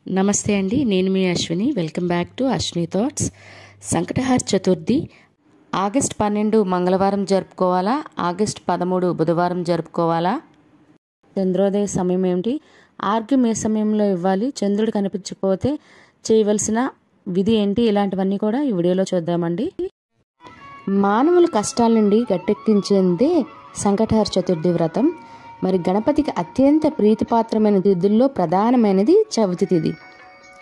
నమస్తే అండి, నేను మీ Ashwini. Welcome back to Ashwini thoughts. Sankatahara Chaturthi August 12 మంగళవారం జరుపుకోవాలా, ఆగస్ట్ 13 బుధవారం జరుపుకోవాలా? చంద్రోదయ సమయం ఏమిటి? ఆర్గ్యం ఏ సమయంలో ఇవ్వాలి? చంద్రుడు కనిపించకపోతే చేయవలసిన విధి ఏంటి? ఇలాంటివన్నీ కూడా ఈ వీడియోలో చూద్దామండి. మానవుల కష్టాల నుండి గట్టెక్కించేదే సంకటహార చతుర్థి వ్రతం. మరి గణపతికి అత్యంత ప్రీతిపాత్రమైన తిథుల్లో ప్రధానమైనది చవితి తిథి.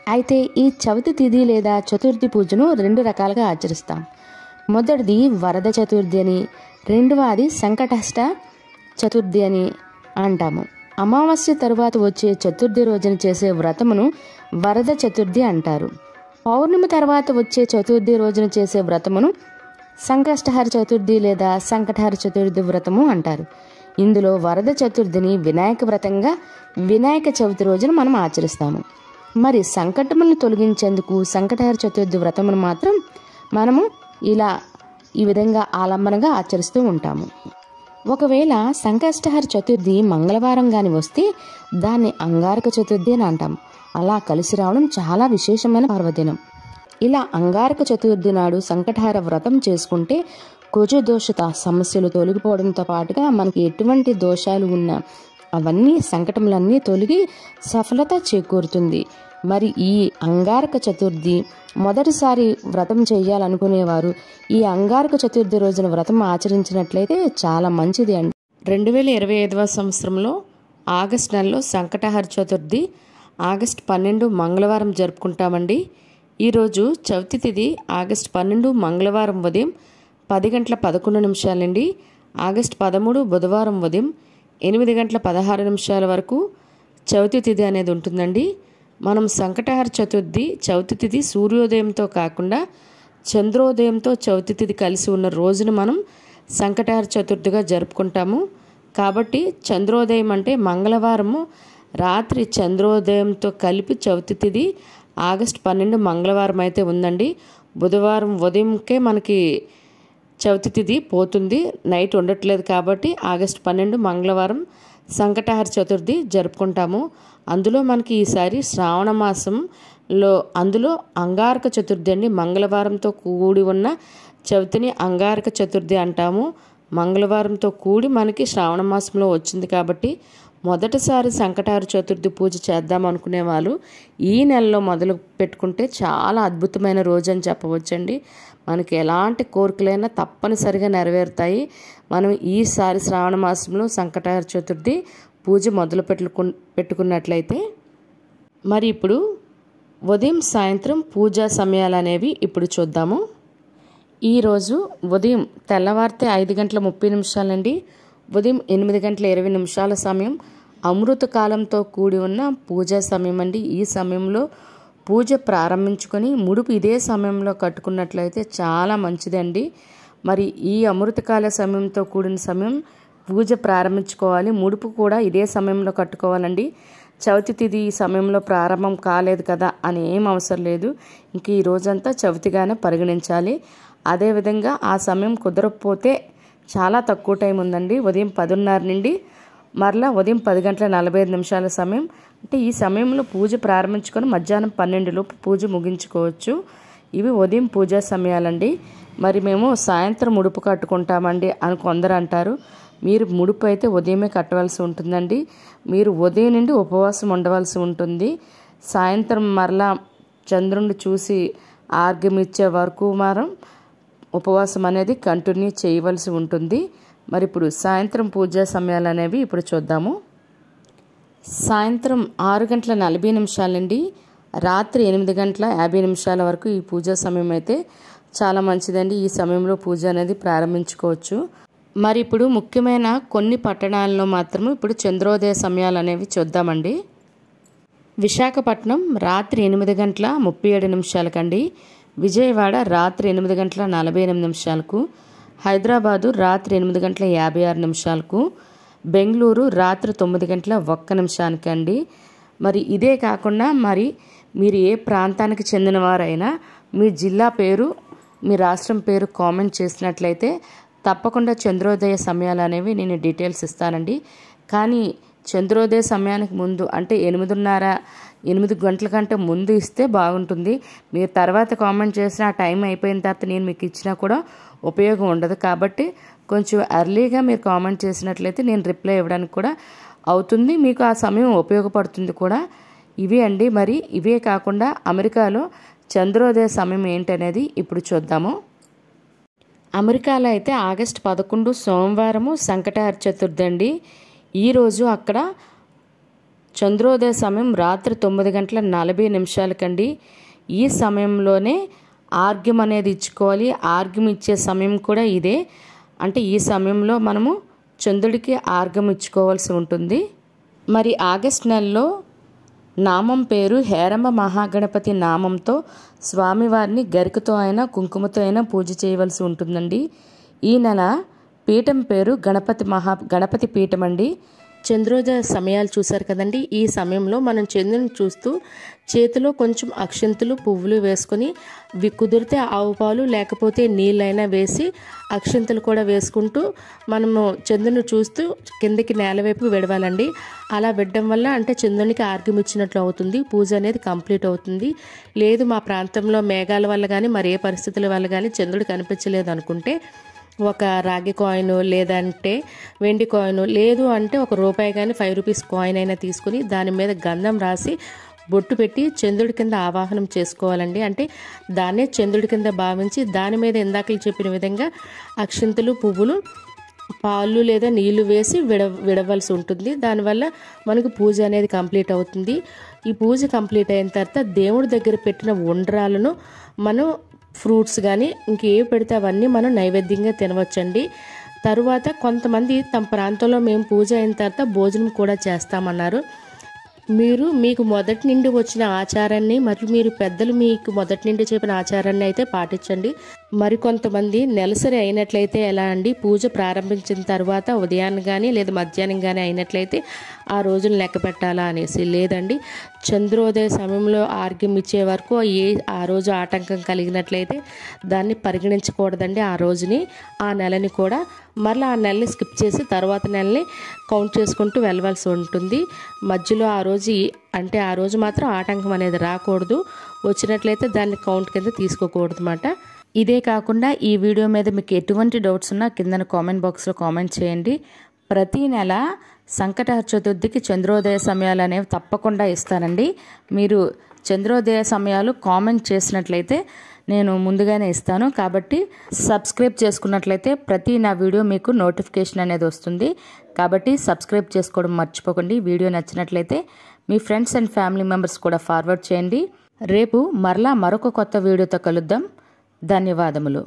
అయితే ఈ చవితి తిథి లేదా చతుర్థి పూజను రెండు రకాలుగా ఆచరిస్తాం. మొదటిది వరద చతుర్థి అని, రెండవది సంకటహర చతుర్థి అని అంటాము. అమావాస్య తరువాత వచ్చే చతుర్థి రోజున చేసే వ్రతమును వరద చతుర్థి అంటారు. పౌర్ణమి తర్వాత వచ్చే చతుర్థి రోజున చేసే వ్రతమును సంకష్టహర చతుర్థి లేదా సంకటహర చతుర్థి వ్రతము అంటారు. ఇందులో వరద చతుర్థిని వినాయక వ్రతంగా వినాయక చవితి రోజున మనం ఆచరిస్తాము. మరి సంకటములను తొలగించేందుకు సంకటహర చతుర్థి వ్రతమును మాత్రం మనము ఈ విధంగా ఆలంబనగా ఆచరిస్తూ ఉంటాము. ఒకవేళ సంకష్టహర చతుర్థి మంగళవారం గాని వస్తే దాన్ని అంగారక చతుర్థి అని అంటాం. అలా కలిసి రావడం చాలా విశేషమైన పర్వదినం. ఇలా అంగారక చతుర్థి నాడు సంకటహార వ్రతం చేసుకుంటే కుజ దోషత సమస్యలు తొలగిపోవడంతో పాటుగా మనకి ఎటువంటి దోషాలు ఉన్నా అవన్నీ సంకటములన్నీ తొలగి సఫలత చేకూరుతుంది. మరి ఈ అంగారక చతుర్థి మొదటిసారి వ్రతం చేయాలనుకునేవారు ఈ అంగారక చతుర్థి రోజున వ్రతం ఆచరించినట్లయితే చాలా మంచిది అండి. 2025వ సంవత్సరంలో ఆగస్టు నెలలో సంకటహార చతుర్థి ఆగస్టు 12 మంగళవారం జరుపుకుంటామండి. ఈరోజు చవితి తిథి ఆగస్టు 12 మంగళవారం ఉదయం 10:11 నుండి ఆగస్టు 13 బుధవారం ఉదయం 8:16 వరకు చవితి తిథి అనేది ఉంటుందండి. మనం సంకటహార చవితి తిథి సూర్యోదయంతో కాకుండా చంద్రోదయంతో చవితి తిథి కలిసి ఉన్న రోజున మనం సంకటహార చతుర్థిగా జరుపుకుంటాము. కాబట్టి చంద్రోదయం అంటే మంగళవారము రాత్రి చంద్రోదయంతో కలిపి చవితి తిథి ఆగస్టు 12 మంగళవారం అయితే ఉందండి. బుధవారం ఉదయంకే మనకి చవితి తిథి పోతుంది, నైట్ ఉండట్లేదు. కాబట్టి ఆగస్టు 12 మంగళవారం సంకటహార చతుర్థి జరుపుకుంటాము. అందులో మనకి ఈసారి శ్రావణ మాసంలో అందులో అంగారక చతుర్థి అండి. మంగళవారంతో కూడి ఉన్న చవితిని అంగారక చతుర్థి అంటాము. మంగళవారంతో కూడి మనకి శ్రావణ మాసంలో వచ్చింది కాబట్టి మొదటిసారి సంకటహార చతుర్థి పూజ చేద్దాం అనుకునే వాళ్ళు ఈ నెలలో మొదలు పెట్టుకుంటే చాలా అద్భుతమైన రోజు అని చెప్పవచ్చండి. మనకి ఎలాంటి కోరికలైనా తప్పనిసరిగా నెరవేరుతాయి. మనం ఈసారి శ్రావణ మాసంలో సంకటహార చతుర్థి పూజ మొదలు పెట్టుకున్నట్లయితే. మరి ఇప్పుడు ఉదయం సాయంత్రం పూజా సమయాలు అనేవి ఇప్పుడు చూద్దాము. ఈరోజు ఉదయం తెల్లవారితే 5:30 అండి. ఉదయం 8:20 సమయం అమృత కాలంతో కూడి ఉన్న పూజా సమయం అండి. ఈ సమయంలో పూజ ప్రారంభించుకొని ముడుపు ఇదే సమయంలో కట్టుకున్నట్లయితే చాలా మంచిదండి. మరి ఈ అమృతకాల సమయంతో కూడిన సమయం పూజ ప్రారంభించుకోవాలి. ముడుపు కూడా ఇదే సమయంలో కట్టుకోవాలండి. చవితి తిథి ఈ సమయంలో ప్రారంభం కాలేదు కదా అని ఏం అవసరం లేదు. ఇంక ఈ రోజంతా చవితిగానే పరిగణించాలి. అదేవిధంగా ఆ సమయం కుదరకపోతే చాలా తక్కువ టైం ఉందండి. ఉదయం 10:30 నుండి మరలా ఉదయం 10:45 సమయం. అంటే ఈ సమయంలో పూజ ప్రారంభించుకొని మధ్యాహ్నం 12 లోపు పూజ ముగించుకోవచ్చు. ఇవి ఉదయం పూజా సమయాలండి. మరి మేము సాయంత్రం ముడుపు కట్టుకుంటామండి అని కొందరు అంటారు. మీరు ముడుపు అయితే ఉదయమే కట్టవలసి ఉంటుందండి. మీరు ఉదయం నుండి ఉపవాసం ఉండవలసి ఉంటుంది. సాయంత్రం మరలా చంద్రుడిని చూసి ఆర్గ్యం ఇచ్చే వరకు మనం ఉపవాసం అనేది కంటిన్యూ చేయవలసి ఉంటుంది. మరి ఇప్పుడు సాయంత్రం పూజా సమయాలు అనేవి ఇప్పుడు చూద్దాము. సాయంత్రం 6:40 నుండి రాత్రి 8:50 వరకు ఈ పూజా సమయం అయితే చాలా మంచిదండి. ఈ సమయంలో పూజ అనేది ప్రారంభించుకోవచ్చు. మరి ఇప్పుడు ముఖ్యమైన కొన్ని పట్టణాల్లో మాత్రమే ఇప్పుడు చంద్రోదయ సమయాలు అనేవి చూద్దామండి. విశాఖపట్నం రాత్రి 8:37 విజయవాడ రాత్రి 8:48 హైదరాబాదు రాత్రి 8:56 బెంగళూరు రాత్రి 9:01 అండి. మరి ఇదే కాకుండా మరి మీరు ఏ ప్రాంతానికి చెందినవారైనా మీ జిల్లా పేరు మీ రాష్ట్రం పేరు కామెంట్ చేసినట్లయితే తప్పకుండా చంద్రోదయ సమయాలు అనేవి నేను డీటెయిల్స్ ఇస్తానండి. కానీ చంద్రోదయ సమయానికి ముందు అంటే 8 గంటల కంటే ముందు ఇస్తే బాగుంటుంది. మీరు తర్వాత కామెంట్ చేసిన ఆ టైం అయిపోయిన తర్వాత నేను మీకు ఇచ్చినా కూడా ఉపయోగం ఉండదు. కాబట్టి కొంచెం ఎర్లీగా మీరు కామెంట్ చేసినట్లయితే నేను రిప్లై ఇవ్వడానికి కూడా అవుతుంది, మీకు ఆ సమయం ఉపయోగపడుతుంది కూడా. ఇవి అండి. మరి ఇవే కాకుండా అమెరికాలో చంద్రోదయ సమయం ఏంటనేది ఇప్పుడు చూద్దాము. అమెరికాలో అయితే ఆగస్టు 11 సోమవారము సంకటహర చతుర్థి అండి. ఈరోజు అక్కడ చంద్రోదయ సమయం రాత్రి 9:40 ఈ సమయంలోనే ఆర్గ్యం అనేది ఇచ్చుకోవాలి. ఆర్గ్యం ఇచ్చే సమయం కూడా ఇదే. అంటే ఈ సమయంలో మనము చంద్రుడికి ఆర్గ్యం ఇచ్చుకోవాల్సి ఉంటుంది. మరి ఆగస్ట్ నెలలో నామం పేరు హేరంబ మహాగణపతి నామంతో స్వామివారిని గరికతో అయినా కుంకుమతో అయినా పూజ చేయవలసి ఉంటుందండి. ఈ నెల పీఠం పేరు గణపతి పీఠం అండి. చంద్రోదయ సమయాలు చూశారు కదండి. ఈ సమయంలో మనం చంద్రుని చూస్తూ చేతిలో కొంచెం అక్షింతలు పువ్వులు వేసుకొని కుదిరితే ఆవు పాలు లేకపోతే నీళ్ళైనా వేసి అక్షింతలు కూడా వేసుకుంటూ మనము చంద్రుని చూస్తూ కిందకి నేలవైపు విడవాలండి. అలా విడడం వల్ల అంటే చంద్రునికి ఆర్గ్యం ఇచ్చినట్లు అవుతుంది, పూజ అనేది కంప్లీట్ అవుతుంది. లేదు మా ప్రాంతంలో మేఘాల వల్ల కానీ మరి ఏ పరిస్థితుల వల్ల కానీ చంద్రుడు కనిపించలేదు అనుకుంటే ఒక రాగి కాయిన్ లేదంటే వెండి కాయిన్ లేదు అంటే ₹1 కానీ 5 రూపీస్ కాయిన్ అయినా తీసుకుని దాని మీద గంధం రాసి బొట్టు పెట్టి చంద్రుడి కింద ఆవాహనం చేసుకోవాలండి. అంటే దాన్నే చంద్రుడి కింద భావించి దాని మీద ఇందాకలు చెప్పిన విధంగా అక్షింతలు పువ్వులు పాలు లేదా నీళ్లు వేసి విడవలసి ఉంటుంది. దానివల్ల మనకు పూజ అనేది కంప్లీట్ అవుతుంది. ఈ పూజ కంప్లీట్ అయిన తర్వాత దేవుడి దగ్గర పెట్టిన ఉండ్రాలను మనం ఫ్రూట్స్ కానీ ఇంకేవి పెడితే అవన్నీ మనం నైవేద్యంగా తినవచ్చండి. తరువాత కొంతమంది తమ ప్రాంతంలో మేము పూజ అయిన తర్వాత భోజనం కూడా చేస్తామన్నారు. మీకు మొదటి నుండి వచ్చిన ఆచారాన్ని మరియు మీరు పెద్దలు మీకు మొదటి నుండి చెప్పిన ఆచారాన్ని అయితే పాటించండి. మరికొంతమంది నెలసరి అయినట్లయితే ఎలా అండి, పూజ ప్రారంభించిన తర్వాత ఉదయాన్ని కానీ లేదా మధ్యాహ్నం కానీ అయినట్లయితే ఆ రోజును లెక్క పెట్టాలా అనేసి. లేదండి, చంద్రోదయ సమయంలో ఆర్గ్యం ఇచ్చే వరకు ఆ రోజు ఆటంకం కలిగినట్లయితే దాన్ని పరిగణించకూడదండి. ఆ రోజుని ఆ నెలని కూడా మరలా ఆ నెలని స్కిప్ చేసి తర్వాత నెలని కౌంట్ చేసుకుంటూ వెళ్ళవలసి ఉంటుంది. మధ్యలో ఆ రోజు మాత్రం ఆటంకం అనేది రాకూడదు. వచ్చినట్లయితే దాన్ని కౌంట్ కింద తీసుకోకూడదు అన్నమాట. ఇదే కాకుండా ఈ వీడియో మీద మీకు ఎటువంటి డౌట్స్ ఉన్నా కింద కామెంట్ బాక్స్లో కామెంట్ చేయండి. ప్రతి నెల సంకటహర చతుర్థికి చంద్రోదయ సమయాలు అనేవి తప్పకుండా ఇస్తానండి. మీరు చంద్రోదయ సమయాలు కామెంట్ చేసినట్లయితే నేను ముందుగానే ఇస్తాను. కాబట్టి సబ్స్క్రైబ్ చేసుకున్నట్లయితే ప్రతి నా వీడియో మీకు నోటిఫికేషన్ అనేది వస్తుంది. కాబట్టి సబ్స్క్రైబ్ చేసుకోవడం మర్చిపోకండి. వీడియో నచ్చినట్లయితే మీ ఫ్రెండ్స్ అండ్ ఫ్యామిలీ మెంబర్స్ కూడా ఫార్వర్డ్ చేయండి. రేపు మరలా మరొక కొత్త వీడియోతో కలుద్దాం. ధన్యవాదములు.